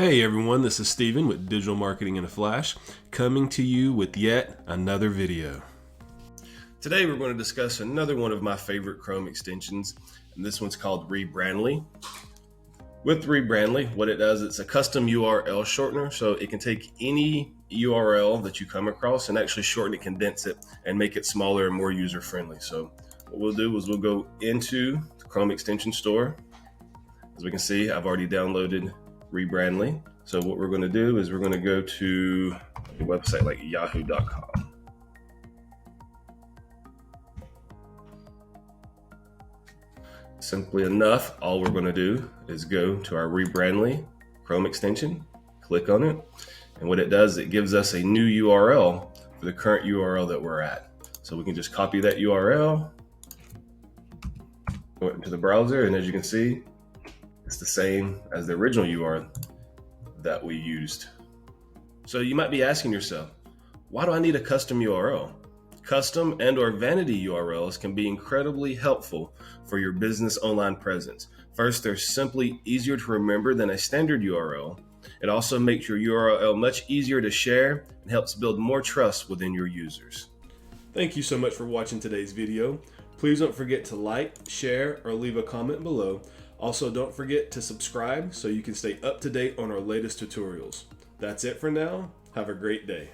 Hey everyone, this is Steven with Digital Marketing in a Flash, coming to you with yet another video. Today we're going to discuss another one of my favorite Chrome extensions, and this one's called Rebrandly. With Rebrandly, what it does, it's a custom URL shortener, so it can take any URL that you come across and actually shorten it, condense it, and make it smaller and more user-friendly. So what we'll do is we'll go into the Chrome extension store. As we can see, I've already downloaded Rebrandly. So what we're going to do is we're going to go to a website like yahoo.com. Simply enough, all we're going to do is go to our Rebrandly Chrome extension, click on it, and what it does, it gives us a new URL for the current URL that we're at. So we can just copy that URL, go into the browser, and as you can see, it's the same as the original URL that we used. So you might be asking yourself, why do I need a custom URL? Custom and/or vanity URLs can be incredibly helpful for your business online presence. First, they're simply easier to remember than a standard URL. It also makes your URL much easier to share and helps build more trust within your users. Thank you so much for watching today's video. Please don't forget to like, share, or leave a comment below. Also, don't forget to subscribe so you can stay up to date on our latest tutorials. That's it for now. Have a great day.